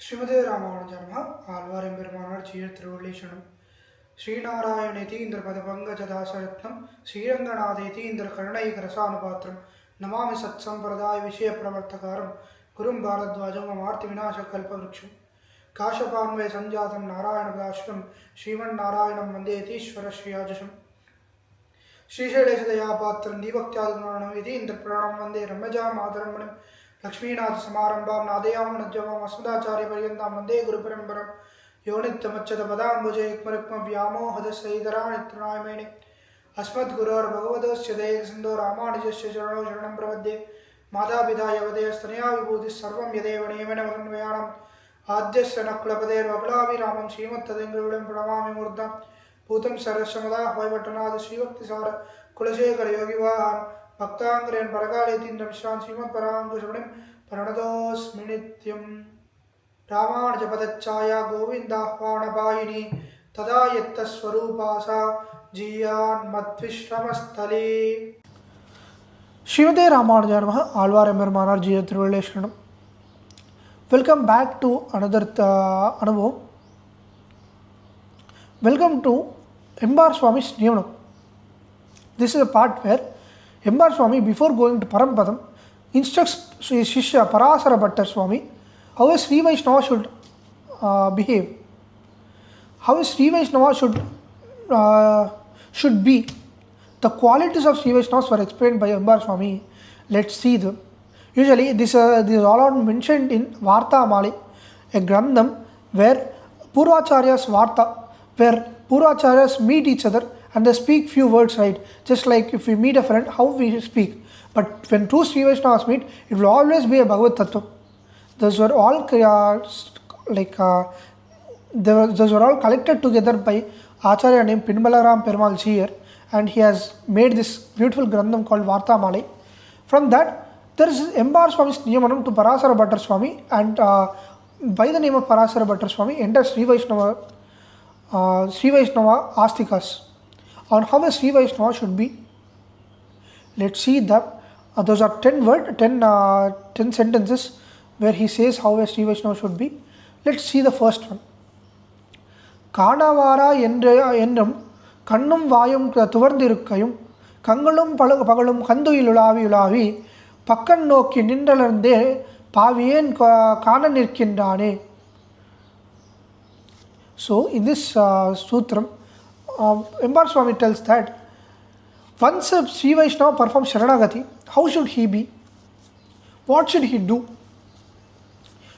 ஸ்ரீமதே ராமானுஜர்ம ஆழ்வார் எம்பெருமானார் ஜீயர் திருவள்ளேசனம் ஸ்ரீநாராயணேதி இந்திர பதபங்கஜதாசரத்னம் ஸ்ரீரங்கநாதேதி இந்திர கருணைகரசானுபாத்திரம் நமாமி சத் சம்பிரதாய விஷய பிரவர்த்தகாரம் குரும் பாரத்வாஜம் அமார்த்தி விநாச கல்பவருஷம் காஷபான்வய சஞ்சாதம் நாராயணபதாஸ்ரம் ஸ்ரீமன் நாராயணம் வந்தே யதீஸ்வர ஸ்ரீயாஜசம் ஸ்ரீசைலேஷதயாபாத்திரம் தீபக்தியாதுகுணானம் இது இந்திர பிராணம் வந்தே ரம்மஜா மாதரம்மணம் लक्ष्मीनाथ समारंभां नादयाम नज्जमाम अस्मदाचार्य पर्यन्तां वन्दे गुरुपरम्परां यो नित्यमच्युत पदाम्बुजे युग्मरुक्म व्यामोहदशैधराणित्रणायमेने अस्मद्गुरोर्भगवतोस्य दयैकसिन्धो रामानुजस्य चरणौ शरणं प्रपद्ये मातापिता यवदयस्तनया विभूतिः सर्वं यदेव नियमेन वदन्वयानाम् आद्यस्य नकुलपतेर्वकुलाभिरामं श्रीमत्तदेङ्गरुडं प्रणमामि मूर्धां भूतं सरस्वमदा वैवटनाथ श्रीभक्तिसार कुलशेखर योगिवाहान् भक्तांग्रेन परकालेतीन्द्र विश्रांत श्रीमद परांकुशमणिं प्रणतोऽस्मि नित्यं रामानुजपदच्छाया गोविन्दाह्वानपायिनी तदा यत्तस्वरूपासा जीयान्मद्विश्रमस्थले श्रीमते रामानुजाय नमः आழ்வார் எம்பெருமானார் ஜீய திருவள்ளேசனம். Welcome back to another அனுபவம். Welcome to Embaar Swamy's niyamanam. This is a part where Embaar Swamy, before going to Parampadam, instructs his Shishya Parasarabdi Swamy how a Sri Vaishnava should behave, how a Sri Vaishnava should be. The qualities of Sri Vaishnavas were explained by Embaar Swamy. Let's see them. Usually, this is all mentioned in varthamalai, a grandham where Purvacharyas Vartha, where Purvacharyas meet each other and they speak few words, right? Just like if we meet a friend, how we speak. But when two Sri Vaishnavas meet, it will always be a Bhagavad Tattva. Those were all those were all collected together by Acharya named Pinbalaram Perumal Jiyar, and he has made this beautiful grandham called Varthamalai. From that, there is Embaar Swamy's niyamanam to Parasarabdi Swamy, and by the name of Parasarabdi Swamy enters Sri Vaishnava Astikas on how a Sri Vaishnava should be. Let's see that those are 10 sentences where he says how a Sri Vaishnava should be. Let's see the first one. Kanavara endrum kannum vaayum tuvarndirukkaiyum kangalum pagalum kanduyilulavi pakkan nokki nindalarnde paviyen kana nirkindraane. So in this sutram, Embaar Swamy tells that once a Sri Vaishnava performs Sharanagati, how should he be? What should he do?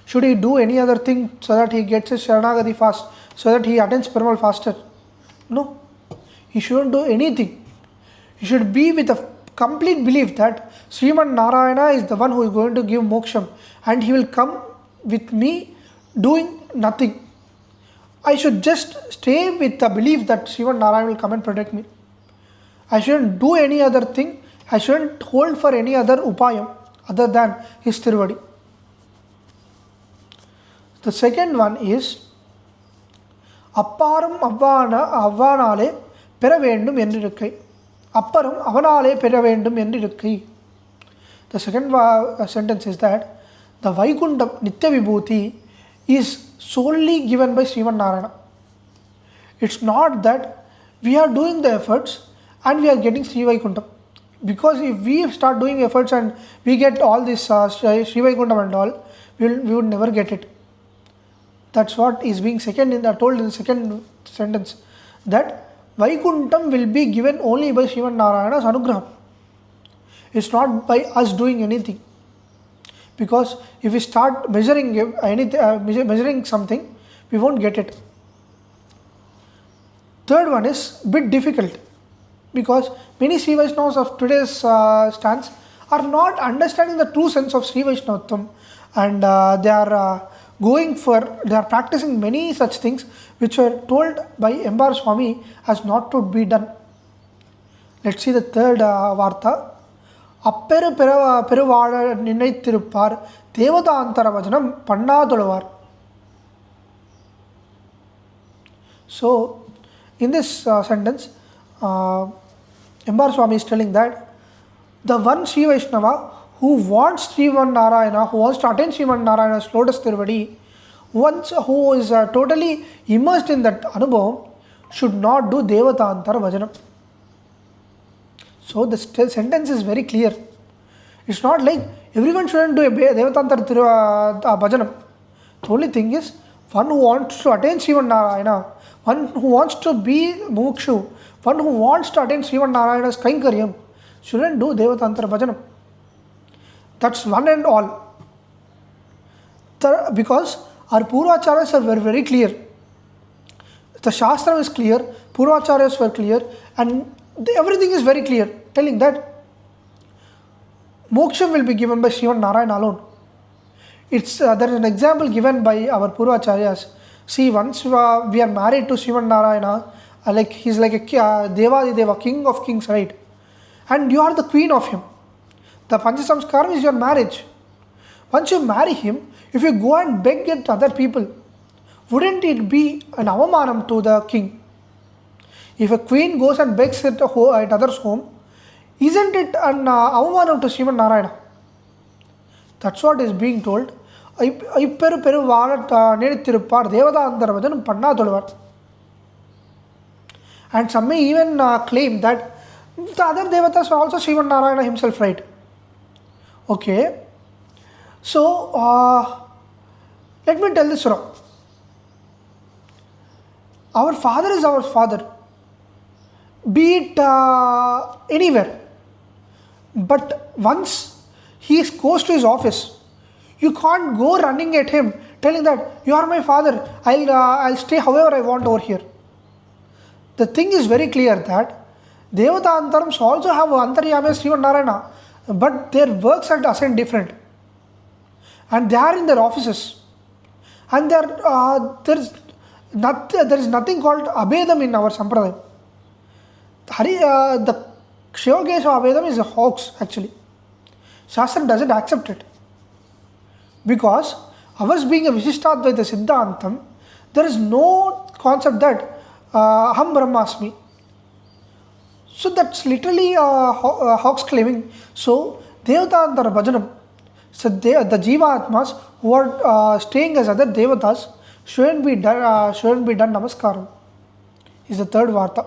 Should he do any other thing so that he gets his Sharanagati fast, so that he attains Perumal faster? No, he shouldn't do anything. He should be with a complete belief that Sriman Narayana is the one who is going to give moksham, and he will come with me doing nothing. I should just stay with the belief that Sriman Narayana will come and protect me. I shouldn't do any other thing. I shouldn't hold for any other upayam other than his Tiruvadi. The second one is Apparam Avvanale Peravendum Endrikai. Apparam Avanale Peravendum Endrikai. The second sentence is that the Vaikuntham Nitya Vibhuti is solely given by Sriman Narayana. It's not that we are doing the efforts and we are getting Sri Vaikuntham. Because if we start doing efforts and we get all this Sri Vaikuntham and all, we would never get it. That's what is being told in the second sentence. That Vaikuntham will be given only by Sriman Narayana's anugraham. It's not by us doing anything. Because if we start measuring something, we won't get it. Third one is a bit difficult, because many Sri Vaishnavas of today's stance are not understanding the true sense of Sri Vaishnavatvam, and they are practicing many such things which were told by Embaar Swamy as not to be done. Let's see the third vartha. அப்பெரு பெருவாழ நினைத்திருப்பார் தேவதாந்தர வசனம் பண்ணாதொழுவார். So in this sentence, Embaar Swamy is telling that the one Sri Vaishnava who wants Sriman Narayana, who wants to attain Sriman Narayana's lotus Tiruvadi, One who is totally immersed in that Anubhavam should not do Devatantara Bhajanam. So the sentence is very clear. It's not like everyone shouldn't do a Devatantara Bhajanam. The only thing is, one who wants to attain Sriman Narayana, one who wants to be Mukshu, one who wants to attain Sriman Narayana's Kainkaryam, shouldn't do Devatantara Bhajanam. That's one and all. Because our Purvacharyas are very, very clear. The Shastra is clear, Purvacharyas were clear, and everything is very clear, telling that moksha will be given by Sriman Narayana alone. There is an example given by our Purvacharyas. See, once we are married to Sriman Narayana, like he's like a Devadideva, king of kings, right? And you are the queen of him. The Panchasamskaram is your marriage. Once you marry him, if you go and beg at other people, wouldn't it be an avamanam to the king? If a queen goes and begs at others' home, isn't it an avamanam to Sriman Narayana? That's what is being told. And some may even claim that the other devatas are also Sriman Narayana himself, right? Okay. So, let me tell this wrong. Our father is our father, be it anywhere. But once he goes to his office, you can't go running at him, telling that you are my father, I'll stay however I want over here. The thing is very clear that Devata Antarams also have Antaryami Sriman Narayana, but their works are assigned different. And they are in their offices. And there is nothing called Abedam in our Sampradaya. The Shiva case of Abedam is a hoax actually. Shastra doesn't accept it. Because ours being a Vishishtadvaita Siddhantam, there is no concept that Aham Brahmasmi. So that's literally hoax claiming. So Devatantara Bhajanam, so the Jiva Atmas who are staying as other Devatas shouldn't be done Namaskaram. Is the third Vartha.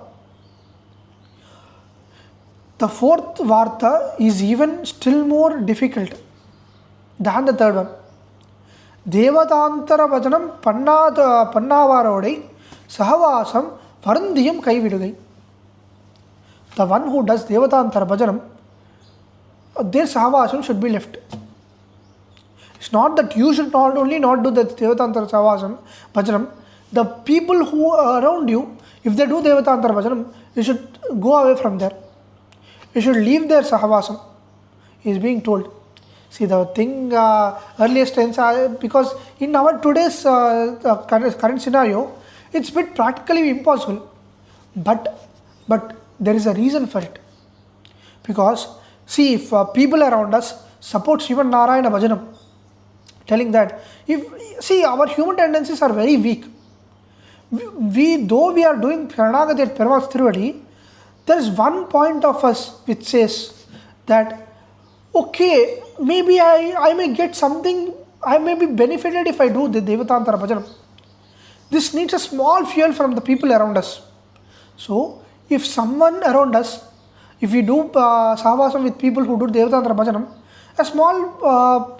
The fourth Vartha is even still more difficult than the third one. Devatantara Bhajanam Pannavarodai Sahavasam Varandiyam Kaividugai. The one who does Devatantara Bhajanam, their Sahavasam should be left. It's not that you should not only not do the Devatantara Bhajanam, the people who are around you, if they do Devatantara Bhajanam, you should go away from there. You should leave their Sahavasam. He is being told. See, the thing earliest tense, because in our today's current scenario, it's a bit practically impossible. But there is a reason for it. Because see, if people around us support Sriman Narayana Bhajanam, telling that, our human tendencies are very weak. Though we are doing Pranagati at Perumal's Thiruvadi, there is one point of us which says that, okay, maybe I may get something, I may be benefited if I do the Devatantara Bhajanam. This needs a small fuel from the people around us. So, if someone around us, if we do Savasam with people who do Devatantara Bhajanam, a small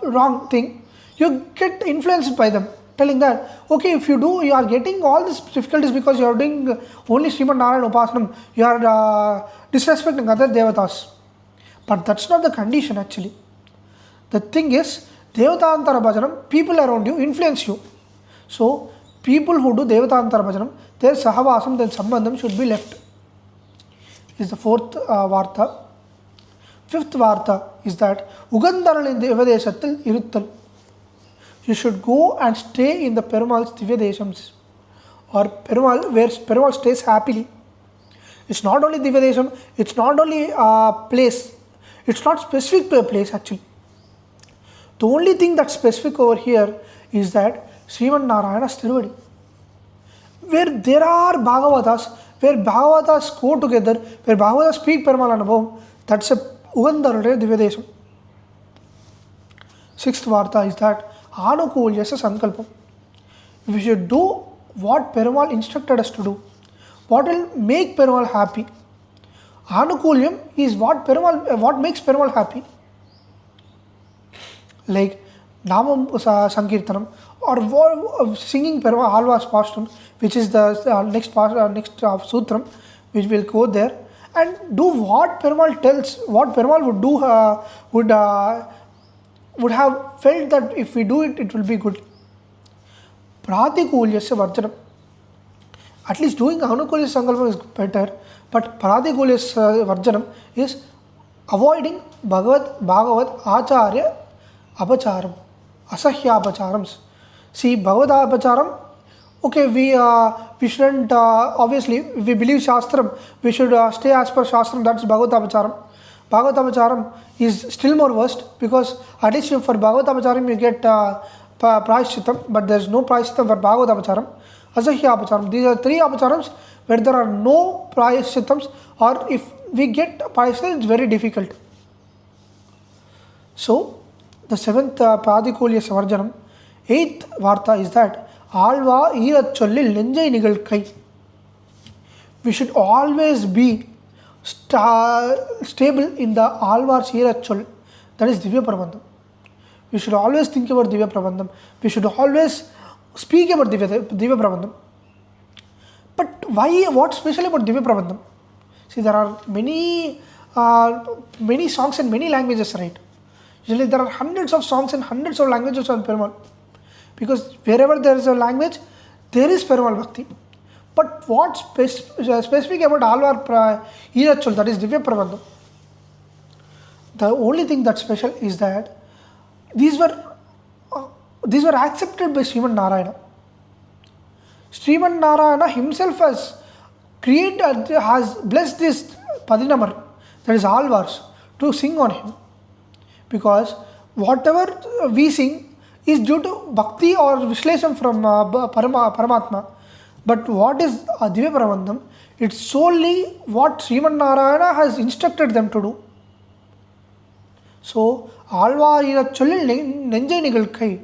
wrong thing, you get influenced by them, telling that, okay, if you do, you are getting all these difficulties because you are doing only Sriman Narayana Upasanam, you are disrespecting other Devatas. But that's not the condition actually. The thing is, Devatantara Bhajanam, people around you influence you. So, people who do Devatantara Bhajanam, their Sahavasam, their Sambandham should be left. Is the fourth Vartha. Fifth Vartha is that Ugandaral in Devadeshatil Iruttal. You should go and stay in the Perumal's Divyadeshams, or Perumal, where Perumal stays happily. It's not only Divyadesham, it's not only a place, it's not specific to a place actually. The only thing that's specific over here is that Sriman Narayana's Thiruvadi, where there are Bhagavatas, where Bhagavatas go together, where Bhagavatas speak Perumal Anubhavam, that's a Ugandarude Divyadesham. Sixth Vartha is that Anukulyasa Sankalpam. We should do what Perumal instructed us to do. What will make Perumal happy? Anukulyam is what makes Perumal happy. Like Namam Sankirtanam or singing Perumal Alva's Pashtam, which is the next sutram, which will go there, and do what Perumal tells, what Perumal would do, would have felt that if we do it, it will be good. Pratikulyasya varjanam. At least doing Anukulyasya Sankalpam is better, but Pratikulyasya varjanam is avoiding Bhagavat Acharya Apacharam, Asahya Apacharams. See, Bhagavad Apacharam, okay, we shouldn't, obviously, if we believe Shastram, we should stay as per Shastram, that's Bhagavad Apacharam. Bhagavad Apacharam is still more worst, because at least for Bhagavad Apacharam you get Prayashchitam, but there is no Prayashchitam for Bhagavad Apacharam. Asahya Apacharam. These are three Apacharams where there are no Prayashchitams, or if we get Prayashchitam, it's very difficult. So, the seventh Pradikulyasya Varjanam, eighth Vartha is that Alva Irat Chollil Nenjai Nigalkai. We should always be stable in the Alvar's Irat Chol, that is Divya Prabandham. We should always think about Divya Prabandham. We should always speak about Divya Prabandham. But why? What's special about Divya Prabandham? See, there are many songs in many languages, right? Usually there are hundreds of songs in hundreds of languages on Perumal. Because wherever there is a language, there is Perumal Bhakti. But what's specific about Alvar Irachol, that is Divya Prabandham? The only thing that's special is that these were accepted by Sriman Narayana. Sriman Narayana himself has blessed this Padinamar, that is Alvars, to sing on him. Because whatever we sing is due to Bhakti or Vishlesham from Paramatma. But what is Divya Prabandham? It's solely what Sriman Narayana has instructed them to do. So, Alva Iracholi Nenjai Nigalkai.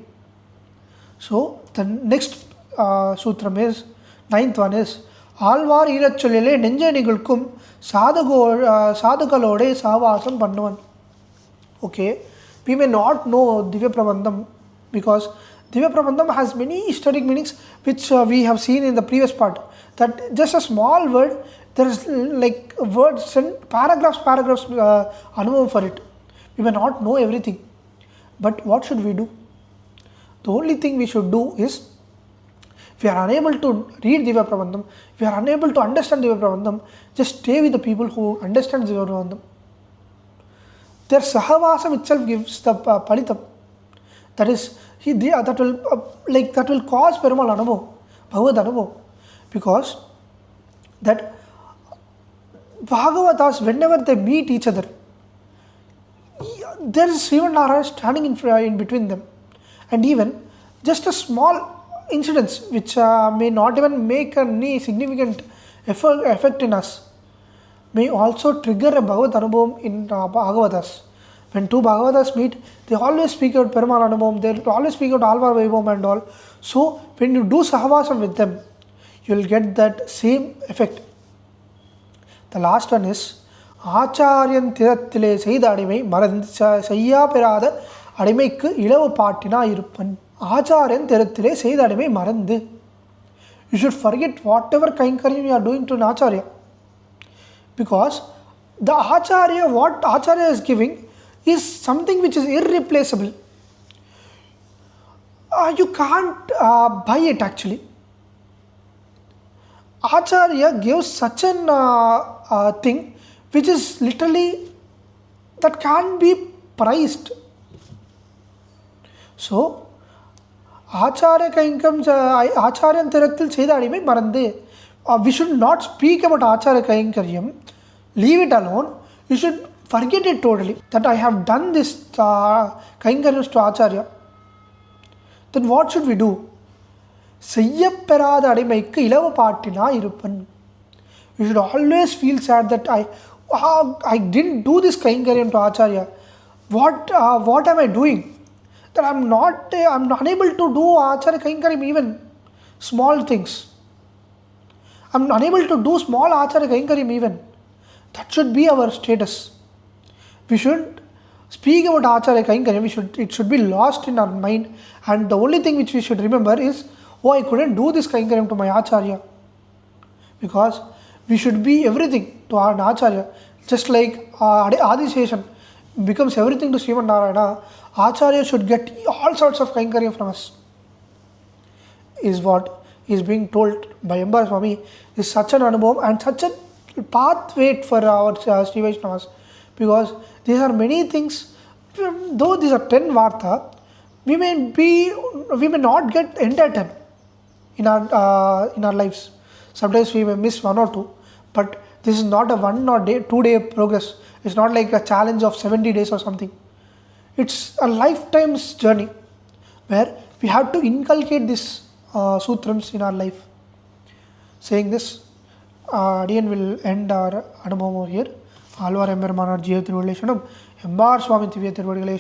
So, the next sutram is, ninth one is, Alvar Iracholile Nenjai Nigalkum Sadhakalode Savasam Panduvan. Okay, we may not know Divya Prabandham because Divya Prabandham has many historic meanings which we have seen in the previous part. That just a small word, there is like words and paragraphs anubhavam for it. We may not know everything. But what should we do? The only thing we should do is, if we are unable to read Divya Prabandham, if we are unable to understand Divya Prabandham, just stay with the people who understand Divya Prabandham. Their sahavasam itself gives the palitam. That is, that will cause Perumal Anubhav, Bhagavad Anubhav. Because that Bhagavatas, whenever they meet each other, there is Sriman Narayana standing in between them. And even just a small incidents which may not even make any significant effect in us may also trigger a Bhagavad Anubhavam in Bhagavatas. When two Bhagavatas meet, they always speak out Perumal Anubhavam, they always speak out Alvar Vaibhavam and all. So when you do Sahavasam with them, you will get that same effect. The last one is Acharyan Tirathile Seida Adimai Marand Sayya Perada Adimaikku Ilavu Pattina Iruppan. Acharyan Tirathile Seida Adimai Marand. You should forget whatever kainkariam you are doing to an Acharya. Because the Acharya, what Acharya is giving is something which is irreplaceable. You can't buy it actually. Acharya gives such an thing which is literally, that can't be priced. So, Acharya Kainkam, Acharyan Tirathil Sedadime Marande. We should not speak about Acharya Kainkaryam. Leave it alone. You should forget it totally. That I have done this Kainkaryams to Acharya. Then what should we do? Seyyapperada Adimaikku Ilavu Pattina Iruppan. You should always feel sad that I didn't do this Kainkaryam to Acharya. What am I doing? That I'm unable to do Acharya Kainkaryam even. small things. I'm unable to do small Acharya Kainkaryam even. That should be our status. We shouldn't speak about Acharya Kainkaryam, it should be lost in our mind, and the only thing which we should remember is, oh, I couldn't do this Kainkaryam to my Acharya. Because we should be everything to our Acharya. Just like Adiseshan becomes everything to Sriman Narayana, Acharya should get all sorts of Kainkaryam from us. Is what is being told by Embaar Swami, is such an anubhavam and such a pathway for our Sri Vaishnavas, because there are many things. Though these are 10 Vartha, we may not get entire 10 in our lives. Sometimes we may miss 1 or 2, but this is not a 1 or 2 day progress. It's not like a challenge of 70 days or something. It's a lifetime's journey where we have to inculcate these sutrams in our life. Saying this, Adiyan will end our Anubhavam over here. Alvar Ember Manar Jiya Tiruvadile Shanam, Embaar Swami Tivya Tiruvadile